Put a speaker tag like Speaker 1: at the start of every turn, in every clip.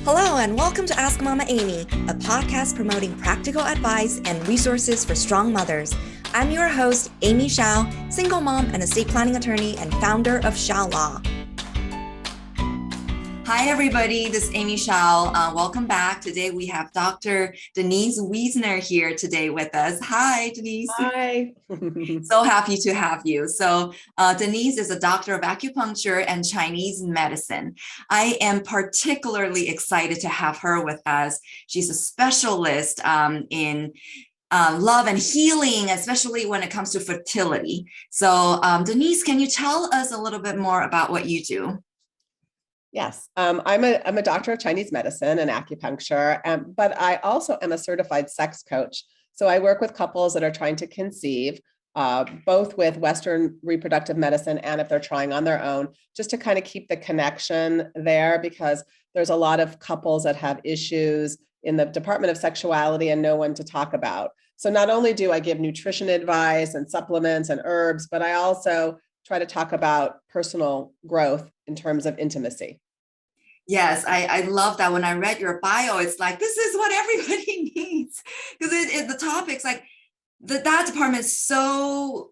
Speaker 1: Hello and welcome to AskMamaAmy, a podcast promoting practical advice and resources for strong mothers. I'm your host, Amy Shao, single mom and estate planning attorney and founder of Shao Law. Hi, everybody. This is Amy Shao. Welcome back. Today we have Dr. Denise Wiesner here today with us. Hi, Denise.
Speaker 2: Hi.
Speaker 1: So happy to have you. So Denise is a doctor of acupuncture and Chinese medicine. I am particularly excited to have her with us. She's a specialist in love and healing, especially when it comes to fertility. So Denise, can you tell us a little bit more about what you do?
Speaker 2: Yes, I'm a doctor of Chinese medicine and acupuncture, but I also am a certified sex coach. So I work with couples that are trying to conceive, both with Western reproductive medicine and if they're trying on their own, just to kind of keep the connection there, because there's a lot of couples that have issues in the Department of Sexuality and no one to talk about. So not only do I give nutrition advice and supplements and herbs, but I also try to talk about personal growth in terms of intimacy.
Speaker 1: Yes, I love that. When I read your bio, it's like, this is what everybody needs. Because the topic's like, that department is so,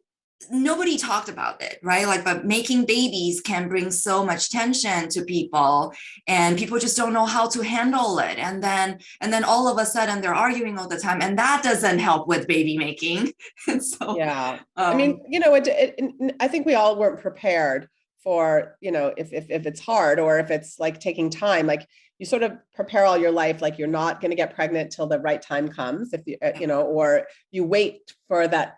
Speaker 1: nobody talked about it, right? Like, but making babies can bring so much tension to people and people just don't know how to handle it. And then all of a sudden they're arguing all the time and that doesn't help with baby making. And so,
Speaker 2: yeah, I mean, I think we all weren't prepared for, if it's hard or if it's like taking time, like you sort of prepare all your life, like you're not going to get pregnant till the right time comes, if you, or you wait for the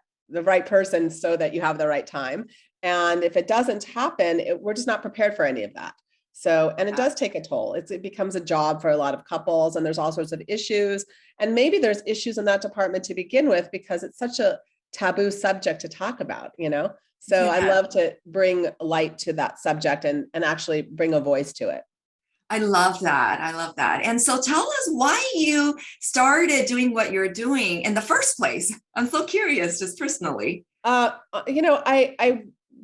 Speaker 2: right person so that you have the right time. And if it doesn't happen, we're just not prepared for any of that. So, and it does take a toll. It becomes a job for a lot of couples and there's all sorts of issues. And maybe there's issues in that department to begin with because it's such a taboo subject to talk about, So yeah. I love to bring light to that subject and actually bring a voice to it.
Speaker 1: I love that. I love that. And so tell us why you started doing what you're doing in the first place. I'm so curious, just personally.
Speaker 2: I've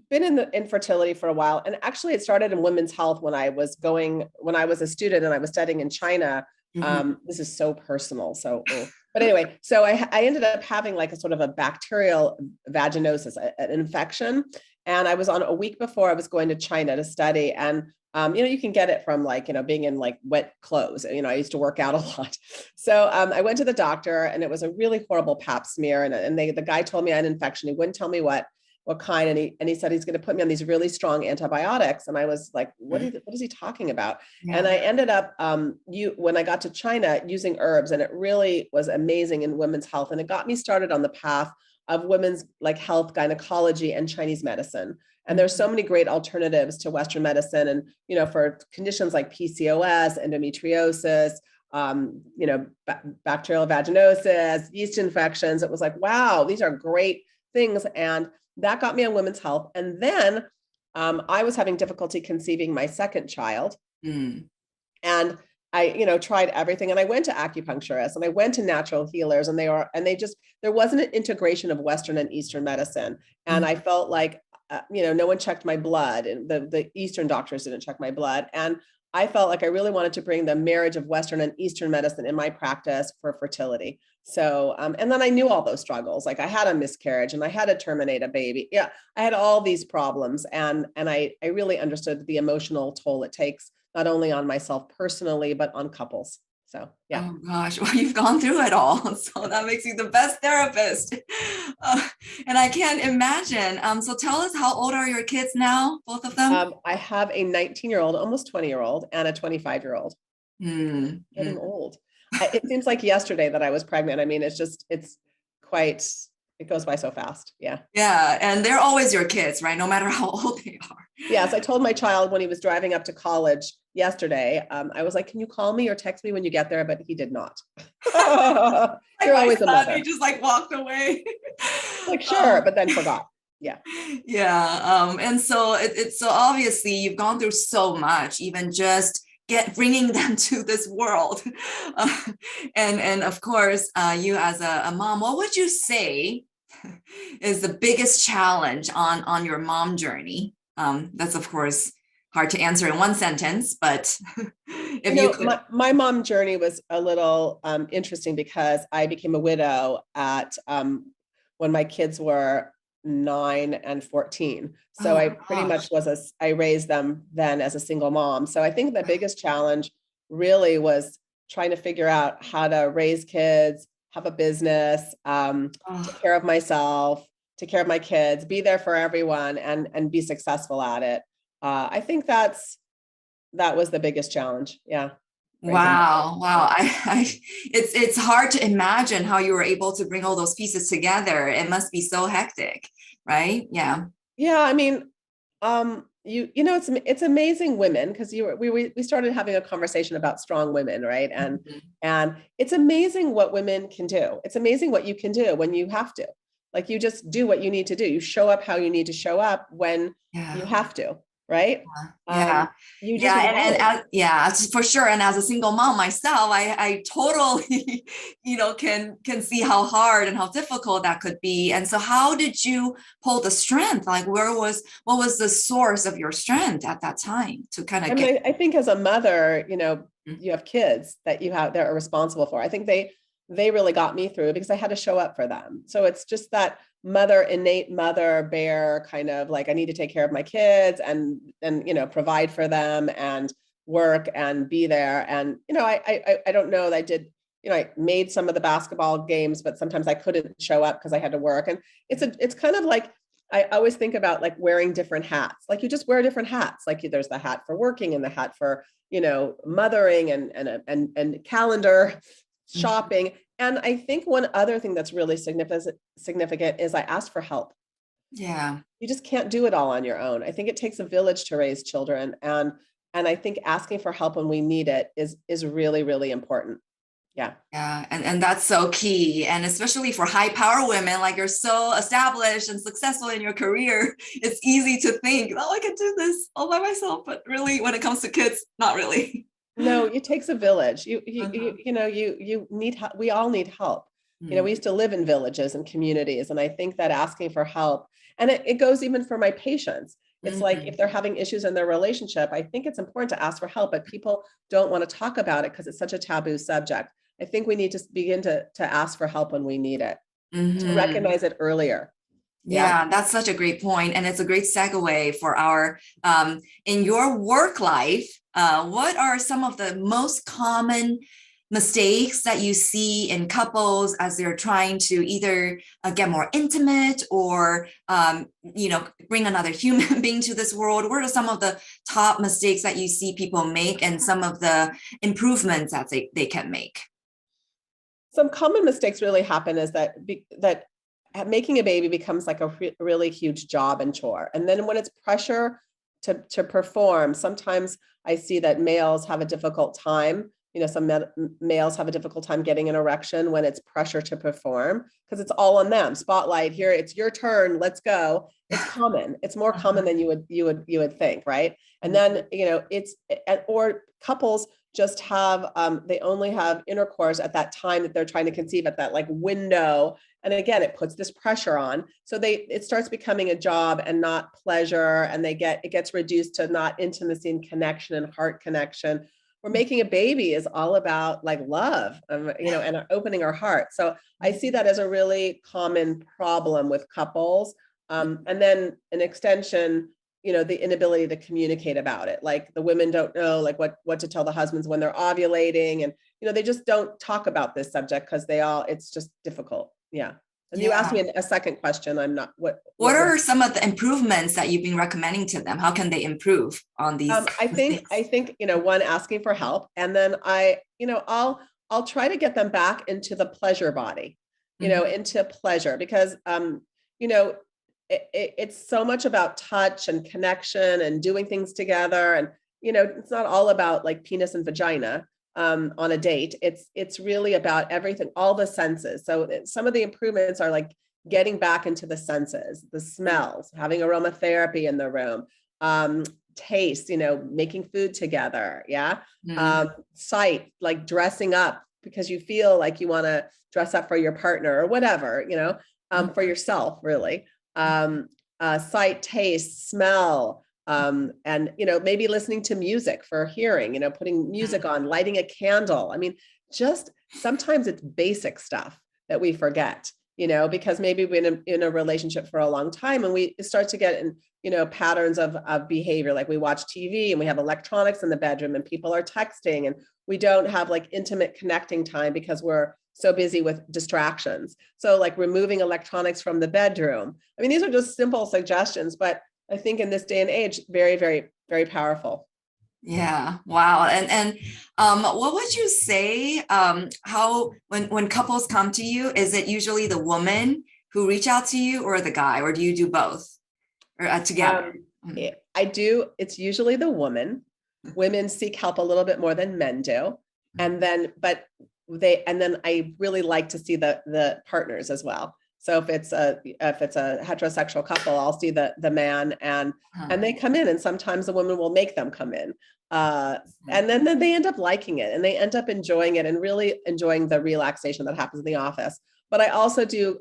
Speaker 2: been in the infertility for a while. And actually it started in women's health when I was a student and I was studying in China. Mm-hmm. This is so personal. But anyway, so I ended up having like a sort of a bacterial vaginosis, an infection. And I was on a week before I was going to China to study. And, you can get it from like, being in like wet clothes. I used to work out a lot. So I went to the doctor and it was a really horrible pap smear. And the guy told me I had an infection. He wouldn't tell me what kind. And he said, he's going to put me on these really strong antibiotics. And I was like, what is he talking about? Yeah. And I ended up, when I got to China, using herbs, and it really was amazing in women's health. And it got me started on the path of women's like health, gynecology, and Chinese medicine. And there's so many great alternatives to Western medicine. And, for conditions like PCOS, endometriosis, bacterial vaginosis, yeast infections, it was like, wow, these are great things. And that got me on women's health. And then I was having difficulty conceiving my second child. And I, tried everything. And I went to acupuncturists and I went to natural healers and there wasn't an integration of Western and Eastern medicine. And I felt like, no one checked my blood and the Eastern doctors didn't check my blood. And I felt like I really wanted to bring the marriage of Western and Eastern medicine in my practice for fertility. So, and then I knew all those struggles. Like I had a miscarriage and I had to terminate a baby. Yeah, I had all these problems. And I really understood the emotional toll it takes, not only on myself personally, but on couples. So, yeah.
Speaker 1: Oh gosh, well, you've gone through it all. So that makes you the best therapist. And I can't imagine. So tell us, how old are your kids now, both of them?
Speaker 2: I have a 19-year-old, almost 20-year-old, and a 25-year-old. Getting old. It seems like yesterday that I was pregnant. I mean, it goes by so fast. Yeah.
Speaker 1: Yeah. And they're always your kids, right? No matter how old they are.
Speaker 2: Yes. I told my child when he was driving up to college yesterday, I was like, can you call me or text me when you get there? But he did not. You're always a mother.
Speaker 1: He just like walked away.
Speaker 2: Like, sure. But then forgot. Yeah.
Speaker 1: Yeah. And so it's so obviously you've gone through so much, even just bringing them to this world. And of course, you as a mom, what would you say is the biggest challenge on your mom journey? That's of course hard to answer in one sentence, but if you could.
Speaker 2: My mom journey was a little interesting because I became a widow at when my kids were 9 and 14. So
Speaker 1: Oh
Speaker 2: I
Speaker 1: my
Speaker 2: pretty
Speaker 1: gosh.
Speaker 2: much I raised them then as a single mom. So I think the biggest challenge really was trying to figure out how to raise kids, have a business, take care of myself, take care of my kids, be there for everyone, and be successful at it. I think that was the biggest challenge. Yeah. Raising.
Speaker 1: Wow, wow. It's hard to imagine how you were able to bring all those pieces together. It must be so hectic, right? Yeah.
Speaker 2: Yeah, I mean, it's amazing women because we started having a conversation about strong women, right? And it's amazing what women can do. It's amazing what you can do when you have to. Like you just do what you need to do. You show up how you need to show up when
Speaker 1: Yeah.
Speaker 2: you have to, right?
Speaker 1: Yeah.
Speaker 2: You just
Speaker 1: Yeah. And
Speaker 2: know.
Speaker 1: yeah, for sure. And as a single mom myself, I totally, can see how hard and how difficult that could be. And so how did you pull the strength? Like what was the source of your strength at that time to kind
Speaker 2: I
Speaker 1: of get?
Speaker 2: mean, I think as a mother, you have kids that that are responsible for. I think they really got me through because I had to show up for them. So it's just that innate mother bear kind of like, I need to take care of my kids and provide for them and work and be there. And, I don't know that I did, I made some of the basketball games, but sometimes I couldn't show up because I had to work. And it's kind of like, I always think about like wearing different hats. Like you just wear different hats. Like there's the hat for working and the hat for, mothering and calendar shopping. And I think one other thing that's really significant is I asked for help.
Speaker 1: Yeah.
Speaker 2: You just can't do it all on your own. I think it takes a village to raise children. And I think asking for help when we need it is really, really important. Yeah.
Speaker 1: Yeah, and that's so key. And especially for high power women, like you're so established and successful in your career, it's easy to think, oh, I can do this all by myself. But really, when it comes to kids, not really.
Speaker 2: No, it takes a village.
Speaker 1: Uh-huh.
Speaker 2: You need help. We all need help. We
Speaker 1: Mm.
Speaker 2: used to live in villages and communities. And I think that asking for help, and it goes even for my patients. It's like if
Speaker 1: Mhm.
Speaker 2: they're having issues in their relationship, I think it's important to ask for help, but people don't want to talk about it because it's such a taboo subject. I think we need to begin to ask for help when we need it, to
Speaker 1: Mhm.
Speaker 2: recognize it earlier. Yeah.
Speaker 1: Yeah, that's such a great point, and it's a great segue for our in your work life. What are some of the most common mistakes that you see in couples as they're trying to either get more intimate or bring another human being to this world? What are some of the top mistakes that you see people make, and some of the improvements that they can make?
Speaker 2: Some common mistakes really happen is that making a baby becomes like a really huge job and chore. And then when it's pressure to perform, sometimes I see that males have a difficult time. Some males have a difficult time getting an erection when it's pressure to perform because it's all on them. Spotlight here, it's your turn, let's go. It's common. It's more common than you would think, right? And then or couples just have they only have intercourse at that time that they're trying to conceive, at that like window. And again, it puts this pressure on. So it starts becoming a job and not pleasure. And it gets reduced to not intimacy and connection and heart connection. Where making a baby is all about like love, and opening our heart. So I see that as a really common problem with couples. And then an extension, the inability to communicate about it. Like the women don't know like what to tell the husbands when they're ovulating. And, they just don't talk about this subject because it's just difficult. Yeah. And you asked
Speaker 1: Yeah.
Speaker 2: me a second question. I'm not,
Speaker 1: What
Speaker 2: was
Speaker 1: are some of the improvements that you've been recommending to them? How can they improve on these
Speaker 2: I
Speaker 1: mistakes?
Speaker 2: think, one, asking for help. And then I'll try to get them back into the pleasure body,
Speaker 1: Mhm.
Speaker 2: into pleasure because, you know, it's so much about touch and connection and doing things together. And, it's not all about like penis and vagina on a date. It's really about everything, all the senses. So some of the improvements are like getting back into the senses, the smells, having aromatherapy in the room, taste, making food together. Yeah.
Speaker 1: Mhm.
Speaker 2: Sight, like dressing up because you feel like you want to dress up for your partner or whatever, for yourself, really. Sight, taste, smell, And, maybe listening to music for hearing, putting music on, lighting a candle. I mean, just sometimes it's basic stuff that we forget, because maybe we've been in a relationship for a long time and we start to get in, patterns of behavior. Like we watch TV and we have electronics in the bedroom and people are texting and we don't have like intimate connecting time because we're so busy with distractions. So like removing electronics from the bedroom. I mean, these are just simple suggestions, but I think in this day and age, very, very, very powerful.
Speaker 1: Yeah. Wow. And what would you say, how, when couples come to you, is it usually the woman who reach out to you or the guy, or do you do both or together?
Speaker 2: I do. It's usually the woman. Women seek help a little bit more than men do. And then I really like to see the partners as well. So if it's a heterosexual couple, I'll see the man and they come in, and sometimes the woman will make them come in. And then they end up liking it and they end up enjoying it and really enjoying the relaxation that happens in the office. But I also do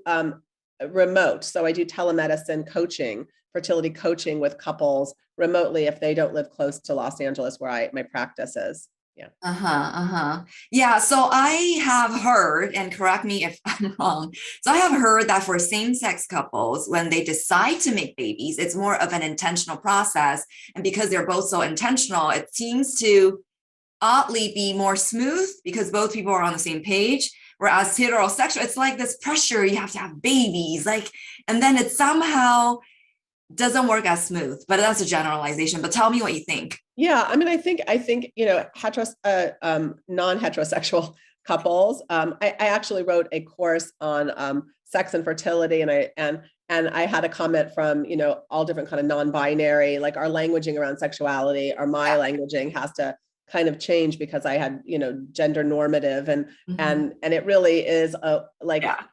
Speaker 2: remote. So I do telemedicine coaching, fertility coaching with couples remotely if they don't live close to Los Angeles where my practice is. Yeah.
Speaker 1: Yeah. So I have heard, and correct me if I'm wrong. So I have heard that for same-sex couples, when they decide to make babies, it's more of an intentional process. And because they're both so intentional, it seems to oddly be more smooth because both people are on the same page. Whereas heterosexual, it's like this pressure, you have to have babies, and then it somehow doesn't work as smooth, but that's a generalization. But tell me what you think.
Speaker 2: Yeah, I mean, I think non-heterosexual couples. I actually wrote a course on sex and fertility, and I had a comment from all different kind of non-binary, like our languaging around sexuality, or my languaging has to kind of change because I had gender normative, and it really is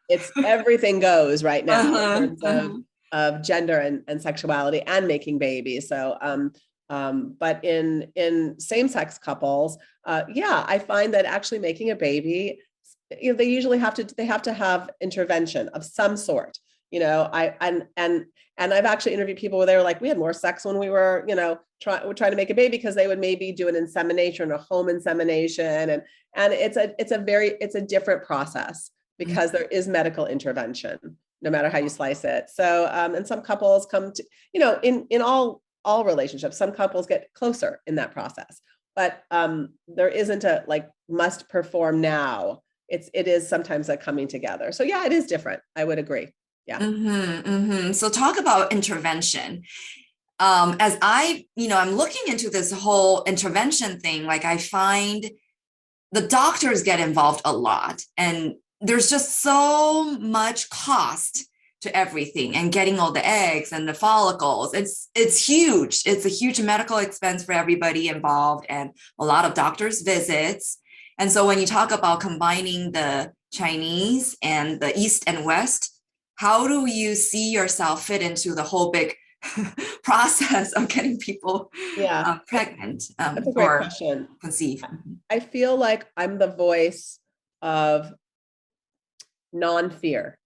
Speaker 2: it's everything goes right now in terms of gender and sexuality and making babies. So but in same-sex couples, I find that actually making a baby, they usually have to have intervention of some sort. And I've actually interviewed people where they were like, we had more sex when we were, trying to make a baby, because they would maybe do an insemination or home insemination. And it's a different process because there is medical intervention, no matter how you slice it. So, and some couples come to, in all relationships, some couples get closer in that process, but there isn't a must perform now. It is sometimes a coming together. So yeah, it is different. I would agree. Yeah.
Speaker 1: So talk about intervention. As I'm looking into this whole intervention thing, I find the doctors get involved a lot, and there's just so much cost to everything, and getting all the eggs and the follicles. It's huge. It's a huge medical expense for everybody involved, and a lot of doctors' visits. And so when you talk about combining the Chinese and the East and West, how do you see yourself fit into the whole big process of getting people pregnant
Speaker 2: That's a great question.
Speaker 1: Conceive?
Speaker 2: I feel like I'm the voice of non-fear.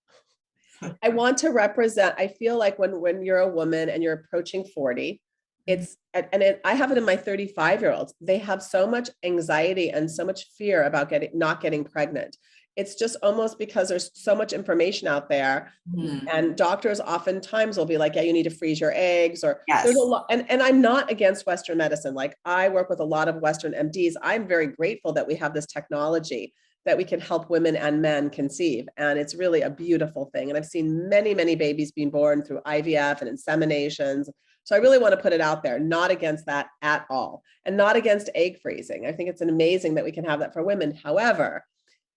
Speaker 2: I want to represent, I feel like when you're a woman and you're approaching 40, I have it in my 35-year-olds. They have so much anxiety and so much fear about not getting pregnant. It's just almost because there's so much information out there, and doctors oftentimes will be like, yeah, you need to freeze your eggs, or there's a lot. And I'm not against Western medicine. Like, I work with a lot of Western MDs. I'm very grateful that we have this technology that we can help women and men conceive. And it's really a beautiful thing. And I've seen many, many babies being born through IVF and inseminations. So I really want to put it out there, not against that at all, and not against egg freezing. I think it's amazing that we can have that for women. However,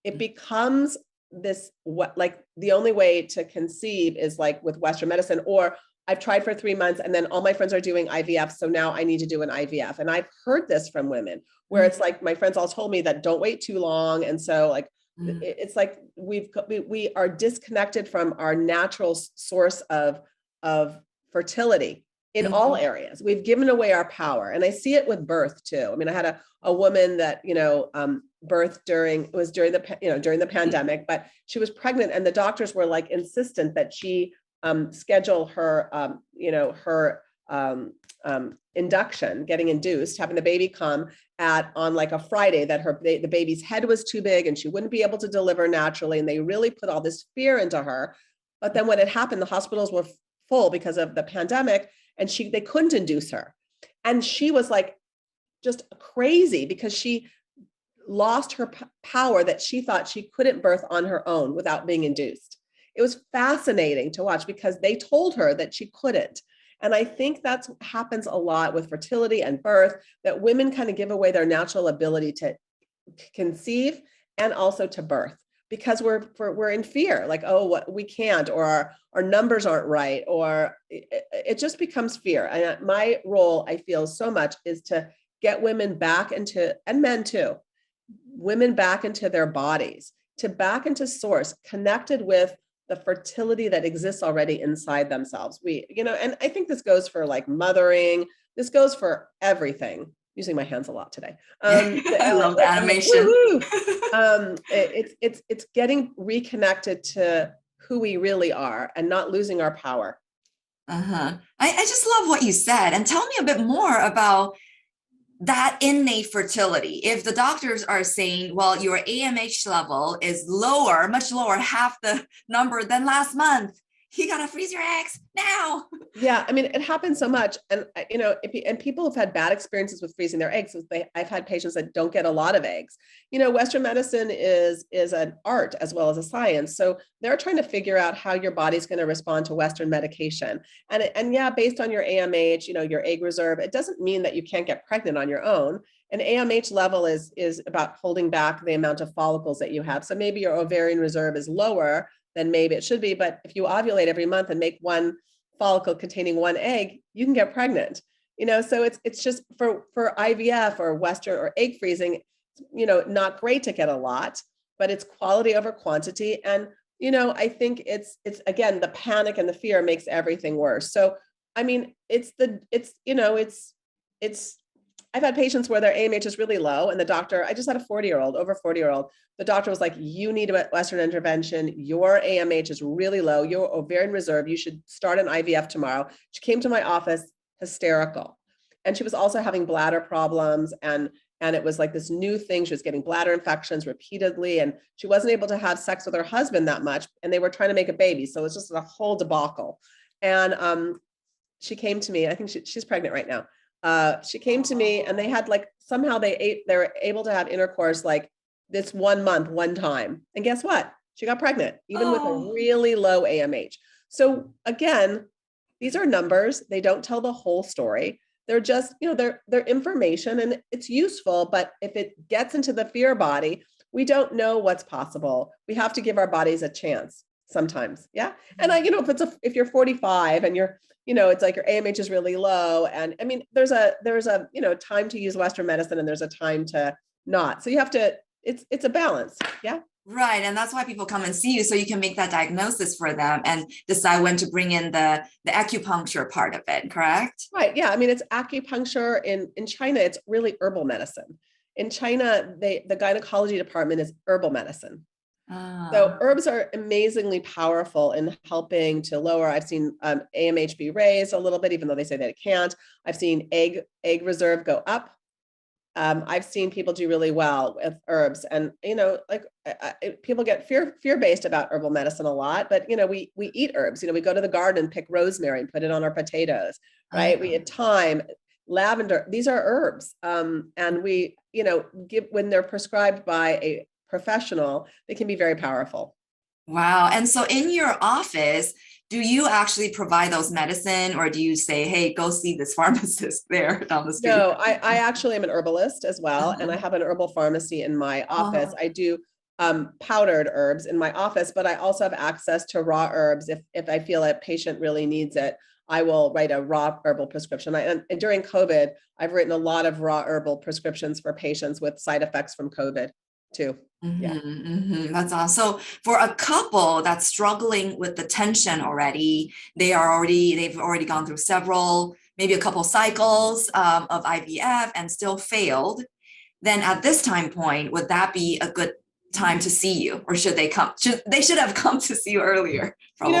Speaker 2: it becomes the only way to conceive is with Western medicine, or I've tried for 3 months and then all my friends are doing IVF. So now I need to do an IVF. And I've heard this from women where it's like, my friends all told me that don't wait too long. And so it's like we are disconnected from our natural source of fertility in all areas. We've given away our power. And I see it with birth too. I mean, I had a woman that, birthed during the pandemic, but she was pregnant, and the doctors were insistent that she schedule her, her induction, getting induced, having the baby come on like a Friday that the baby's head was too big and she wouldn't be able to deliver naturally. And they really put all this fear into her. But then when it happened, the hospitals were full because of the pandemic and they couldn't induce her. And she was like just crazy because she lost her power that she thought she couldn't birth on her own without being induced. It was fascinating to watch because they told her that she couldn't. And I think that's what happens a lot with fertility and birth, that women kind of give away their natural ability to conceive and also to birth because we're in fear, like, oh, what, we can't, or our numbers aren't right, or it just becomes fear. And my role, I feel so much, is to get women back into, and men too, women back into their bodies, back into source, connected with the fertility that exists already inside themselves. And I think this goes for like mothering. This goes for everything. Using my hands a lot today.
Speaker 1: I love the animation.
Speaker 2: It's getting reconnected to who we really are and not losing our power.
Speaker 1: I just love what you said. And tell me a bit more about that innate fertility. If the doctors are saying, well, your AMH level is lower, much lower, half the number than last month, you gotta freeze your eggs now.
Speaker 2: Yeah, I mean, it happens so much. And, and people have had bad experiences with freezing their eggs. I've had patients that don't get a lot of eggs. Western medicine is an art as well as a science. So they're trying to figure out how your body's going to respond to Western medication. And yeah, based on your AMH, your egg reserve, it doesn't mean that you can't get pregnant on your own. An AMH level is about holding back the amount of follicles that you have. So maybe your ovarian reserve is lower than maybe it should be. But if you ovulate every month and make one follicle containing one egg, you can get pregnant. So it's just for IVF or Western or egg freezing, not great to get a lot, but it's quality over quantity. And, I think it's again, the panic and the fear makes everything worse. So, I mean, I've had patients where their AMH is really low and the doctor, I just had a over 40-year-old, the doctor was like, you need a Western intervention. Your AMH is really low. Your ovarian reserve, you should start an IVF tomorrow. She came to my office hysterical. And she was also having bladder problems. And it was like this new thing. She was getting bladder infections repeatedly. And she wasn't able to have sex with her husband that much. And they were trying to make a baby. So it was just a whole debacle. And she came to me, I think she's pregnant right now. She came to me and they had somehow they were able to have intercourse this 1 month, one time. And guess what? She got pregnant, even with a really low AMH. So again, these are numbers. They don't tell the whole story. They're just, they're information and it's useful. But if it gets into the fear body, we don't know what's possible. We have to give our bodies a chance sometimes. Yeah. And if you're 45 and you're, it's like your AMH is really low. And I mean, there's a time to use Western medicine and there's a time to not. So you have to, it's a balance. Yeah.
Speaker 1: Right. And that's why people come and see you. So you can make that diagnosis for them and decide when to bring in the acupuncture part of it. Correct?
Speaker 2: Right. Yeah. I mean, it's acupuncture. In China, it's really herbal medicine. In China, the gynecology department is herbal medicine. So herbs are amazingly powerful in helping to lower. I've seen AMH be raised a little bit, even though they say that it can't. I've seen egg reserve go up. I've seen people do really well with herbs, and people get fear-based about herbal medicine a lot. But we eat herbs. We go to the garden and pick rosemary and put it on our potatoes. Right? We eat thyme, lavender. These are herbs, and we give when they're prescribed by a professional, they can be very powerful.
Speaker 1: Wow. And so in your office, do you actually provide those medicine or do you say, hey, go see this pharmacist there down the street?
Speaker 2: No, I actually am an herbalist as well. And I have an herbal pharmacy in my office. I do powdered herbs in my office, but I also have access to raw herbs. If I feel a patient really needs it, I will write a raw herbal prescription. And during COVID, I've written a lot of raw herbal prescriptions for patients with side effects from COVID too.
Speaker 1: That's awesome. So for a couple that's struggling with the tension already, they've already gone through maybe a couple cycles of IVF and still failed. Then at this time point, would that be a good time to see you, or should they come? They should have come to see you earlier. Probably.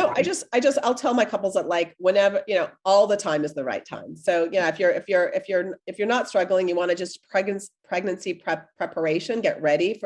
Speaker 2: I'll tell my couples that like whenever, all the time is the right time. So if you're not struggling, you want to just pregnancy preparation, get ready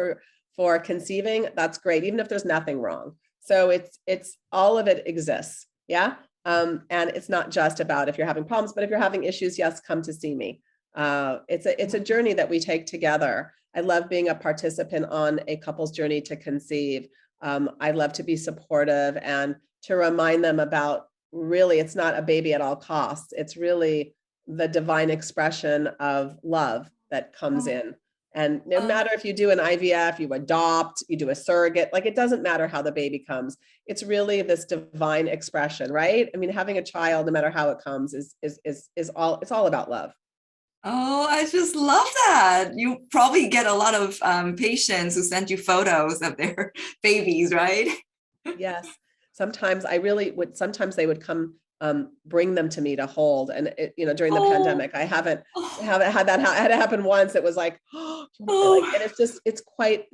Speaker 2: for conceiving. That's great, even if there's nothing wrong. So it's all of it exists. Yeah. And it's not just about if you're having problems, but if you're having issues, yes, come to see me. It's a journey that we take together. I love being a participant on a couple's journey to conceive. I love to be supportive and to remind them about really, it's not a baby at all costs. It's really the divine expression of love that comes in. And no matter if you do an IVF, you adopt, you do a surrogate, like it doesn't matter how the baby comes. It's really this divine expression, right? I mean, having a child, no matter how it comes, is all about love.
Speaker 1: Oh, I just love that. You probably get a lot of patients who send you photos of their babies, right?
Speaker 2: Yes. Sometimes sometimes they would come bring them to me to hold. And during the pandemic, I haven't had that. I had to happen once. It was like, and it's quite,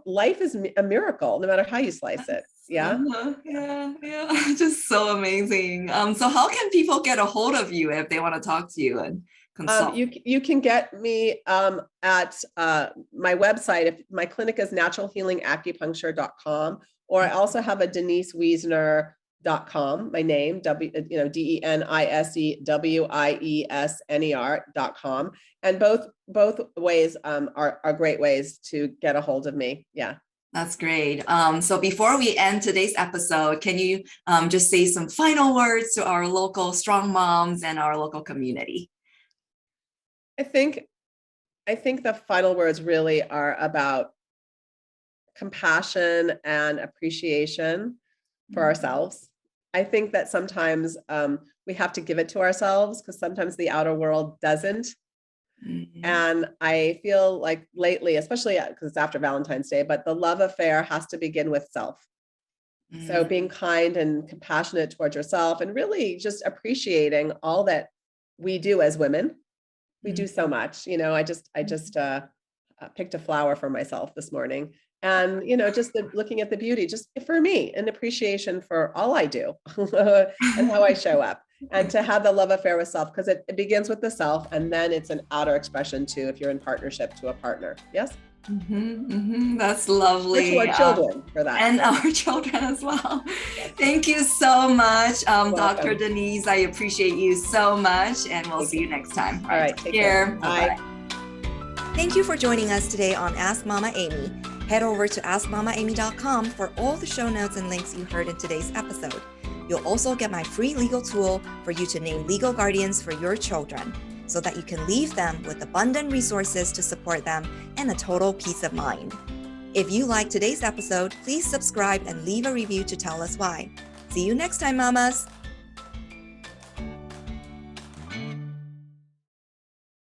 Speaker 2: life is a miracle, no matter how you slice it. Yeah.
Speaker 1: Yeah. Just so amazing. So how can people get a hold of you if they want to talk to you and consult?
Speaker 2: You can get me at my website. My clinic is naturalhealingacupuncture.com, or I also have a Denise Wiesner.com, my name, DenisewIesner.com. And both ways are great ways to get a hold of me. Yeah.
Speaker 1: That's great. So before we end today's episode, can you just say some final words to our local strong moms and our local community?
Speaker 2: I think the final words really are about compassion and appreciation for ourselves. I think that sometimes we have to give it to ourselves because sometimes the outer world doesn't. Mm-hmm. And I feel like lately, especially because it's after Valentine's Day, but the love affair has to begin with self. Mm-hmm. So being kind and compassionate towards yourself and really just appreciating all that we do as women. We do so much, I just picked a flower for myself this morning, and just looking at the beauty, just for me, an appreciation for all I do and how I show up, and to have the love affair with self, because it begins with the self, and then it's an outer expression too if you're in partnership to a partner. Yes.
Speaker 1: Mm-hmm, mm-hmm. That's lovely.
Speaker 2: To our children for that.
Speaker 1: And our children as well. Yes. Thank you so much, Dr. Denise. I appreciate you so much, and we'll see you next time.
Speaker 2: All right.
Speaker 1: Take care.
Speaker 2: Bye.
Speaker 1: Thank you for joining us today on Ask Mama Amy. Head over to AskMamaAmy.com for all the show notes and links you heard in today's episode. You'll also get my free legal tool for you to name legal guardians for your children, so that you can leave them with abundant resources to support them and a total peace of mind. If you liked today's episode, please subscribe and leave a review to tell us why. See you next time, mamas.